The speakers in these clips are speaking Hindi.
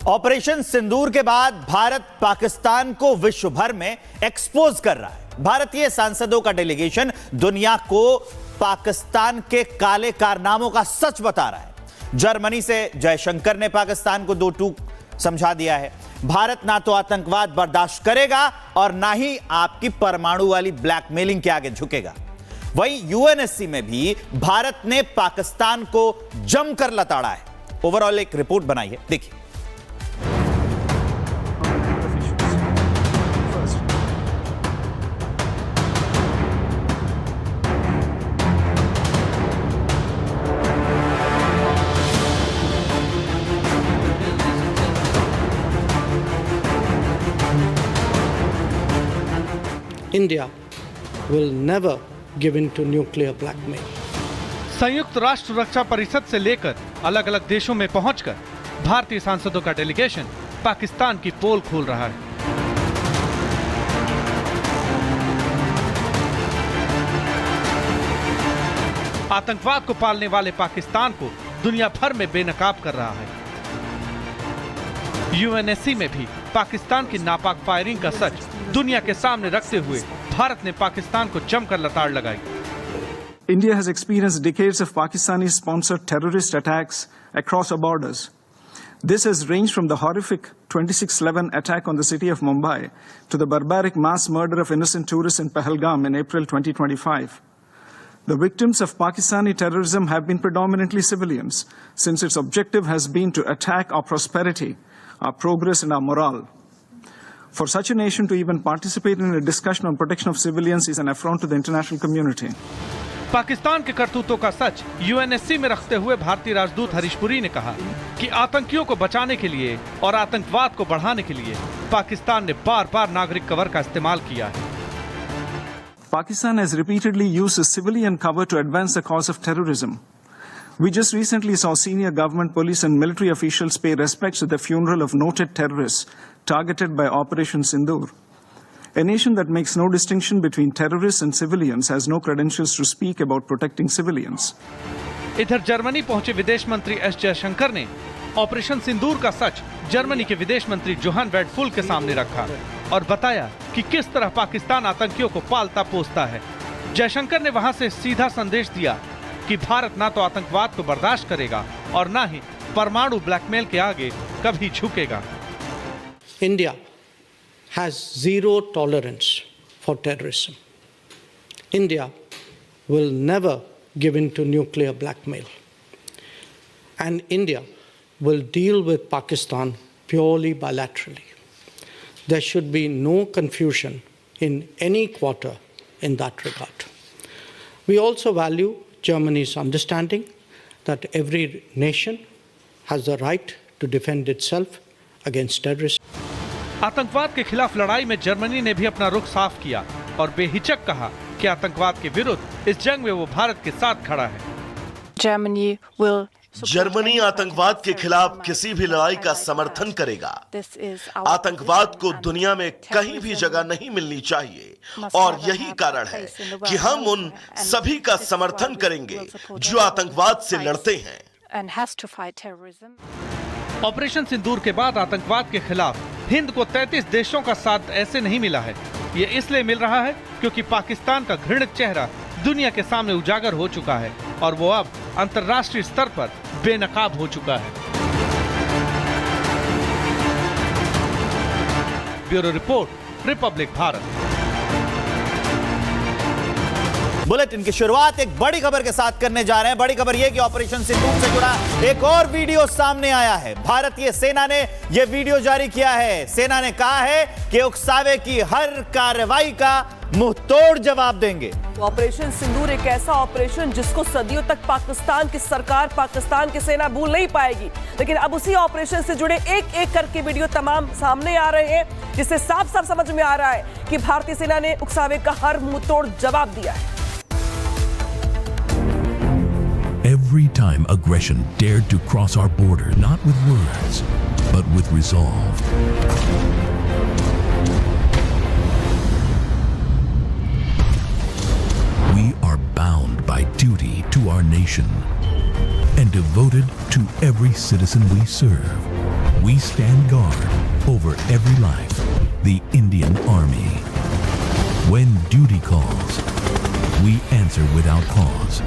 ऑपरेशन सिंदूर के बाद भारत पाकिस्तान को विश्व भर में एक्सपोज कर रहा है। भारतीय सांसदों का डेलीगेशन दुनिया को पाकिस्तान के काले कारनामों का सच बता रहा है। जर्मनी से जयशंकर ने पाकिस्तान को दो टूक समझा दिया है। भारत ना तो आतंकवाद बर्दाश्त करेगा और ना ही आपकी परमाणु वाली ब्लैकमेलिंग के आगे झुकेगा। वहीं यूएनएससी में भी भारत ने पाकिस्तान को जमकर लताड़ा है। ओवरऑल एक रिपोर्ट बनाई है, देखिए। India will never give in to nuclear blackmail. संयुक्त राष्ट्र रक्षा परिषद से लेकर अलग अलग देशों में पहुंचकर भारतीय सांसदों का डेलीगेशन पाकिस्तान की पोल खोल रहा है। आतंकवाद को पालने वाले पाकिस्तान को दुनिया भर में बेनकाब कर रहा है। यूएनएससी में भी पाकिस्तान की नापाक फायरिंग का सच दुनिया के सामने रखते हुए भारत ने पाकिस्तान को जमकर लताड़ लगाई। India has experienced decades of Pakistani-sponsored terrorist attacks across our borders. This has ranged from the horrific 26/11 attack on the city of Mumbai to the barbaric mass murder of innocent tourists in Pahalgam in April 2025. The victims of Pakistani terrorism have been predominantly civilians, since its objective has been to attack our prosperity, our progress and our morale. For such a nation to even participate in a discussion on protection of civilians is an affront to the international community. Pakistan के करतूतों का सच यूएनएससी में रखते हुए भारतीय राजदूत हरीश पुरी ने कहा कि आतंकियों को बचाने के लिए और आतंकवाद को बढ़ाने के लिए पाकिस्तान ने बार-बार नागरिक कवर का इस्तेमाल किया है। Pakistan has repeatedly used civilian cover to advance the cause of terrorism. We just recently saw senior government, police and military officials pay respects at the funeral of noted terrorists targeted by Operation Sindoor. A nation that makes no distinction between terrorists and civilians has no credentials to speak about protecting civilians. इधर जर्मनी पहुंचे विदेश मंत्री एस जयशंकर ने ऑपरेशन सिंदूर का सच जर्मनी के विदेश मंत्री जोहान वेडफुल के सामने रखा और बताया कि किस तरह पाकिस्तान आतंकियों को पालता पोसता है। जयशंकर ने वहां से सीधा संदेश दिया कि भारत ना तो आतंकवाद को बर्दाश्त करेगा और ना ही परमाणु ब्लैकमेल के आगे कभी झुकेगा। India has zero tolerance for terrorism. India will never give in to nuclear blackmail. And India will deal with Pakistan purely bilaterally. There should be no confusion in any quarter in that regard. We also value Germany's understanding that every nation has the right to defend itself against terrorism. आतंकवाद के खिलाफ लड़ाई में जर्मनी ने भी अपना रुख साफ किया और बेहिचक कहा कि आतंकवाद के विरुद्ध इस जंग में वो भारत के साथ खड़ा है। जर्मनी आतंकवाद के खिलाफ किसी भी लड़ाई का समर्थन करेगा। आतंकवाद को दुनिया में कहीं भी जगह नहीं मिलनी चाहिए और यही कारण है कि हम उन सभी का समर्थन करेंगे जो आतंकवाद से लड़ते हैं। ऑपरेशन सिंदूर के बाद आतंकवाद के खिलाफ हिंद को 33 देशों का साथ ऐसे नहीं मिला है। ये इसलिए मिल रहा है क्योंकि पाकिस्तान का घृणित चेहरा दुनिया के सामने उजागर हो चुका है और वो अब अंतर्राष्ट्रीय स्तर पर बेनकाब हो चुका है। Bureau report, Republic Bharat. Bulletin की शुरुआत एक बड़ी खबर के साथ करने जा रहे हैं। बड़ी खबर यह कि ऑपरेशन सिंदूर से जुड़ा एक और वीडियो सामने आया है। भारतीय सेना ने यह वीडियो जारी किया है। सेना ने कहा है कि उकसावे की हर कार्रवाई का मुंहतोड़ जवाब देंगे। ऑपरेशन सिंदूर एक ऐसा ऑपरेशन जिसको सदियों तक पाकिस्तान की सरकार, पाकिस्तान की सेना भूल नहीं पाएगी। लेकिन अब उसी ऑपरेशन से जुड़े एक एक करके वीडियो तमाम सामने आ रहे हैं, जिससे साफ साफ समझ में आ रहा है कि भारतीय सेना ने उकसावे का हर मुंहतोड़ जवाब दिया है। Every time aggression dared to cross our border, not with words, but with resolve. We are bound by duty to our nation and devoted to every citizen we serve. We stand guard over every life. The Indian Army. When duty calls, we answer without pause.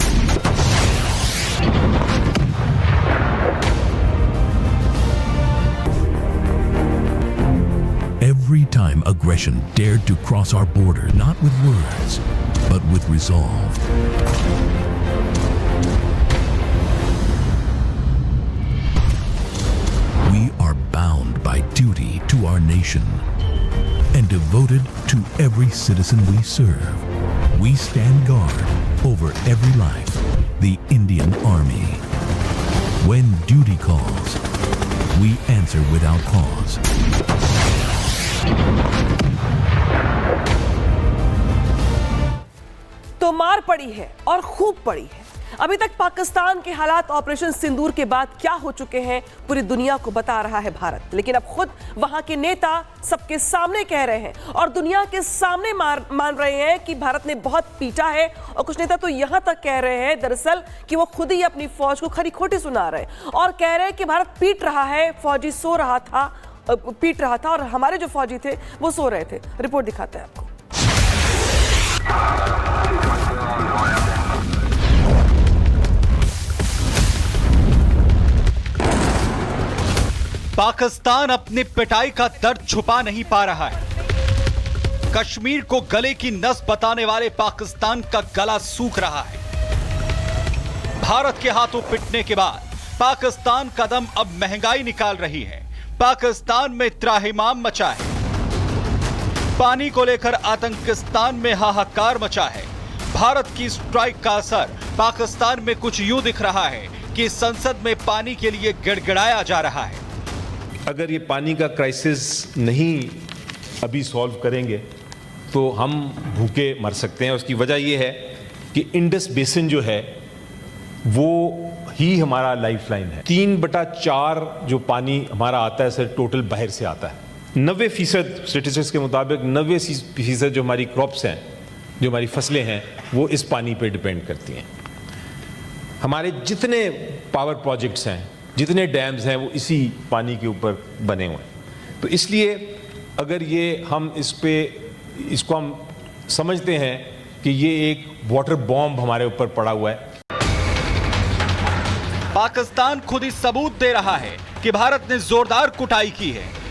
Every time aggression dared to cross our border, not with words, but with resolve. We are bound by duty to our nation and devoted to every citizen we serve. We stand guard over every life. The Indian Army. When duty calls, we answer without pause. तो मार पड़ी है और खूब पड़ी है। अभी तक पाकिस्तान के हालात ऑपरेशन सिंदूर के बाद क्या हो चुके हैं पूरी दुनिया को बता रहा है भारत, लेकिन अब खुद वहां के नेता सबके सामने कह रहे हैं और दुनिया के सामने मान रहे हैं कि भारत ने बहुत पीटा है। और कुछ नेता तो यहां तक कह रहे हैं दरअसल कि वो खुद ही अपनी फौज को खरी खोटी सुना रहे हैं और कह रहे हैं कि भारत पीट रहा है, फौजी सो रहा था, पीट रहा था और हमारे जो फौजी थे वो सो रहे थे। रिपोर्ट दिखाते हैं आपको। पाकिस्तान अपनी पिटाई का दर्द छुपा नहीं पा रहा है। कश्मीर को गले की नस बताने वाले पाकिस्तान का गला सूख रहा है। भारत के हाथों पिटने के बाद पाकिस्तान कदम अब महंगाई निकाल रही है। पाकिस्तान में त्राहिमाम मचा है। पानी को लेकर आतंकिस्तान में हाहाकार मचा है। भारत की स्ट्राइक का असर पाकिस्तान में कुछ यूं दिख रहा है कि संसद में पानी के लिए गिड़गिड़ाया जा रहा है। अगर ये पानी का क्राइसिस नहीं अभी सॉल्व करेंगे तो हम भूखे मर सकते हैं। उसकी वजह ये है कि इंडस बेसिन जो है वो ही हमारा लाइफलाइन है। 3/4 जो पानी हमारा आता है सर टोटल बाहर से आता है। 90% स्टेटिस्टिक्स के मुताबिक 90% जो हमारी क्रॉप्स हैं, जो हमारी फसलें हैं, वो इस पानी पे डिपेंड करती हैं। हमारे जितने पावर प्रोजेक्ट्स हैं, जितने डैम्स हैं, वो इसी पानी के ऊपर बने हुए हैं। तो इसलिए अगर ये हम इसको हम समझते हैं कि ये एक वाटर बॉम्ब हमारे ऊपर पड़ा हुआ है। पाकिस्तान खुद ही सबूत दे रहा है कि भारत ने जोरदार कुटाई की है।